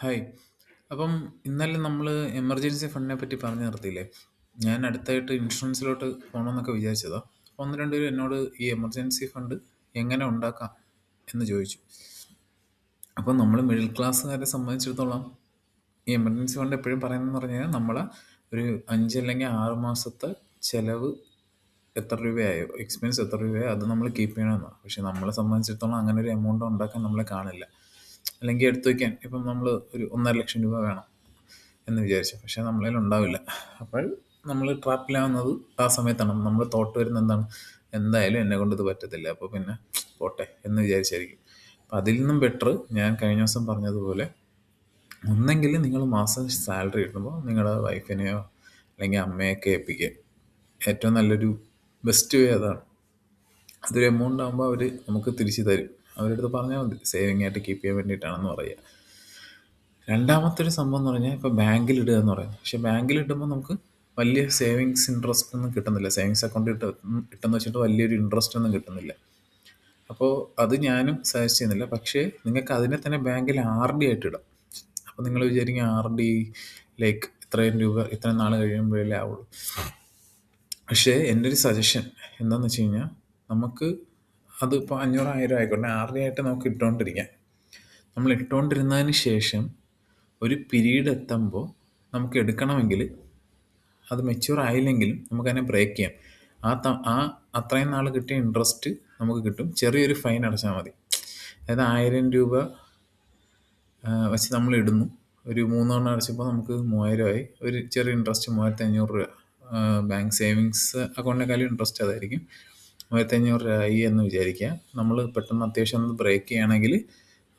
Hi. അപ്പം ഇന്നലെ നമ്മൾ എമർജൻസി ഫണ്ടിനെ പറ്റി പറഞ്ഞു നിർത്തിയില്ലേ? ഞാൻ അടുത്തായിട്ട് ഇൻഷുറൻസിലോട്ട് പോകണമെന്നൊക്കെ വിചാരിച്ചതാ. അപ്പോൾ ഒന്ന് രണ്ട് പേര് എന്നോട് ഈ എമർജൻസി ഫണ്ട് എങ്ങനെ ഉണ്ടാക്കാം എന്ന് ചോദിച്ചു. അപ്പം നമ്മൾ മിഡിൽ ക്ലാസ്സുകാരെ സംബന്ധിച്ചിടത്തോളം ഈ എമർജൻസി ഫണ്ട് എപ്പോഴും പറയുന്നതെന്ന് പറഞ്ഞു കഴിഞ്ഞാൽ നമ്മളെ ഒരു 5 അല്ലെങ്കിൽ 6 മാസത്തെ ചിലവ് എത്ര രൂപയായോ, എക്സ്പെൻസ് എത്ര രൂപയായോ അത് നമ്മൾ കീപ്പ് ചെയ്യണമെന്നാണ്. പക്ഷെ നമ്മളെ സംബന്ധിച്ചിടത്തോളം അങ്ങനെ ഒരു എമൗണ്ട് ഉണ്ടാക്കാൻ നമ്മളെ കാണില്ല. അല്ലെങ്കിൽ എടുത്തു വയ്ക്കാൻ ഇപ്പം നമ്മൾ ഒരു 1,50,000 രൂപ വേണം എന്ന് വിചാരിച്ചു. പക്ഷെ നമ്മളതിൽ ഉണ്ടാവില്ല. അപ്പോൾ നമ്മൾ ട്രാപ്പിലാവുന്നത് ആ സമയത്താണ്. നമ്മൾ തോട്ട് വരുന്നത് എന്താണ്, എന്തായാലും എന്നെ കൊണ്ട് ഇത് പറ്റത്തില്ല, അപ്പോൾ പിന്നെ പോട്ടെ എന്ന് വിചാരിച്ചായിരിക്കും. അപ്പം അതിൽ നിന്നും ബെറ്റർ ഞാൻ കഴിഞ്ഞ ദിവസം പറഞ്ഞതുപോലെ ഒന്നെങ്കിൽ നിങ്ങൾ മാസം സാലറി കിട്ടുമ്പോൾ നിങ്ങളുടെ വൈഫിനെയോ അല്ലെങ്കിൽ അമ്മയൊക്കെ ഏൽപ്പിക്കുക. ഏറ്റവും നല്ലൊരു ബെസ്റ്റ് വേ അതാണ്. അതൊരു എമൗണ്ട് ആകുമ്പോൾ അവർ നമുക്ക് തിരിച്ച് തരും. അവരുടെ അടുത്ത് പറഞ്ഞാൽ മതി സേവിങ് ആയിട്ട് കീപ്പ് ചെയ്യാൻ വേണ്ടിയിട്ടാണെന്ന് പറയുക. രണ്ടാമത്തെ ഒരു സംഭവം എന്ന് പറഞ്ഞാൽ ഇപ്പോൾ ബാങ്കിൽ ഇടുക എന്ന് പറയുന്നത്. പക്ഷേ ബാങ്കിൽ ഇടുമ്പോൾ നമുക്ക് വലിയ സേവിങ്സ് ഇൻട്രസ്റ്റ് ഒന്നും കിട്ടുന്നില്ല. സേവിങ്സ് അക്കൗണ്ട് ഇട്ടെന്ന് വെച്ചിട്ട് വലിയൊരു ഇൻട്രസ്റ്റ് ഒന്നും കിട്ടുന്നില്ല. അപ്പോൾ അത് ഞാനും സജസ്റ്റ് ചെയ്യുന്നില്ല. പക്ഷേ നിങ്ങൾക്ക് അതിനെ തന്നെ ബാങ്കിൽ ആർ ഡി ആയിട്ട് ഇടാം. അപ്പോൾ നിങ്ങൾ വിചാരിക്കും ആർ ഡി ലൈക്ക് ഇത്രയും രൂപ ഇത്രയും നാൾ കഴിയുമ്പോഴേ ആവുള്ളൂ. പക്ഷേ എൻ്റെ ഒരു സജഷൻ എന്താണെന്ന് വെച്ച് കഴിഞ്ഞാൽ നമുക്ക് അതിപ്പോൾ 500 1000 ആയിക്കോട്ടെ, ആർ ഡി ആയിട്ട് നമുക്ക് ഇട്ടുകൊണ്ടിരിക്കാം. നമ്മൾ ഇട്ടുകൊണ്ടിരുന്നതിന് ശേഷം ഒരു പീരീഡ് എത്തുമ്പോൾ നമുക്ക് എടുക്കണമെങ്കിൽ അത് മെച്യൂർ ആയില്ലെങ്കിലും നമുക്കതിനെ ബ്രേക്ക് ചെയ്യാം. ആ അത്രയും നാൾ കിട്ടിയ ഇൻട്രസ്റ്റ് നമുക്ക് കിട്ടും. ചെറിയൊരു ഫൈൻ അടച്ചാൽ മതി. അതായത് 1000 രൂപ വെച്ച് നമ്മൾ ഇടുന്നു. ഒരു 3 തവണ അടച്ചപ്പോൾ നമുക്ക് 3000 ആയി. ഒരു ചെറിയ ഇൻട്രസ്റ്റ് 3500 രൂപ. ബാങ്ക് സേവിങ്സ് അക്കൗണ്ടിനേക്കാളും ഇൻട്രസ്റ്റ് അതായിരിക്കും. 3500 രൂപ ആയി എന്ന് വിചാരിക്കുക. നമ്മൾ പെട്ടെന്ന് അത്യാവശ്യം ഒന്ന് ബ്രേക്ക് ചെയ്യുകയാണെങ്കിൽ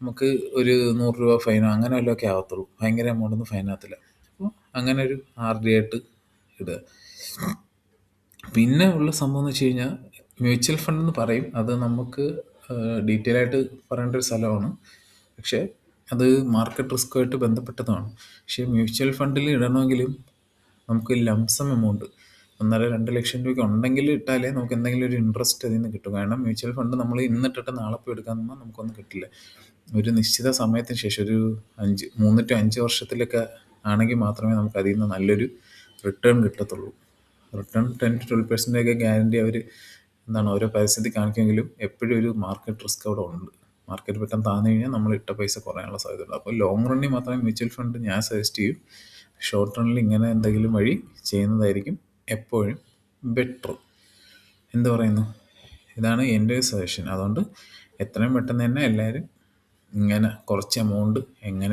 നമുക്ക് ഒരു 100 രൂപ ഫൈനോ അങ്ങനെ വല്ലതൊക്കെ ആവത്തുള്ളൂ. ഭയങ്കര എമൗണ്ടൊന്നും ഫൈനാകത്തില്ല. അപ്പോൾ അങ്ങനെ ഒരു ആർ ഡി ആയിട്ട് ഇടുക. പിന്നെ ഉള്ള സംഭവം എന്ന് വെച്ച് കഴിഞ്ഞാൽ മ്യൂച്വൽ ഫണ്ട് എന്ന് പറയും. അത് നമുക്ക് ഡീറ്റെയിൽ ആയിട്ട് പറയേണ്ട ഒരു സ്ഥലമാണ്. പക്ഷേ അത് മാർക്കറ്റ് റിസ്ക്കുമായിട്ട് ബന്ധപ്പെട്ടതാണ്. പക്ഷേ മ്യൂച്വൽ ഫണ്ടിൽ ഇടണമെങ്കിലും നമുക്ക് ലംസം എമൗണ്ട് 1.5-2 ലക്ഷം രൂപയ്ക്ക് ഉണ്ടെങ്കിൽ ഇട്ടാലേ നമുക്ക് എന്തെങ്കിലും ഒരു ഇൻട്രസ്റ്റ് അതിൽ നിന്ന് കിട്ടും. കാരണം മ്യൂച്വൽ ഫണ്ട് നമ്മൾ ഇന്നിട്ടിട്ട് നാളെ പോയി എടുക്കാൻ നിന്നാൽ നമുക്കൊന്നും കിട്ടില്ല. ഒരു നിശ്ചിത സമയത്തിന് ശേഷം ഒരു 3 to 5 വർഷത്തിലൊക്കെ ആണെങ്കിൽ മാത്രമേ നമുക്ക് അതിൽ നിന്ന് നല്ലൊരു റിട്ടേൺ കിട്ടത്തുള്ളൂ. റിട്ടേൺ 10-12% ഒക്കെ ഗ്യാരണ്ടി അവർ ഓരോ പരസ്യത്തിൽ കാണിക്കുമെങ്കിലും എപ്പോഴും ഒരു മാർക്കറ്റ് റിസ്ക് അവിടെ ഉണ്ട്. മാർക്കറ്റ് പെട്ടെന്ന് താന്നു കഴിഞ്ഞാൽ നമ്മൾ ഇട്ട പൈസ കുറയാനുള്ള സാധ്യതയുണ്ട്. അപ്പോൾ ലോങ് റണ്ണിൽ മാത്രമേ മ്യൂച്വൽ ഫണ്ട് ഞാൻ സജസ്റ്റ് ചെയ്യും. ഷോർട്ട് റണ്ണിൽ ഇങ്ങനെ എന്തെങ്കിലും വഴി ചെയ്യുന്നതായിരിക്കും എപ്പോഴും ബെറ്റർ. എന്ത് പറയുന്നു? ഇതാണ് എൻ്റെ ഒരു സജഷൻ. അതുകൊണ്ട് എത്രയും പെട്ടെന്ന് തന്നെ എല്ലാവരും ഇങ്ങനെ കുറച്ച് എമൗണ്ട് എങ്ങനെ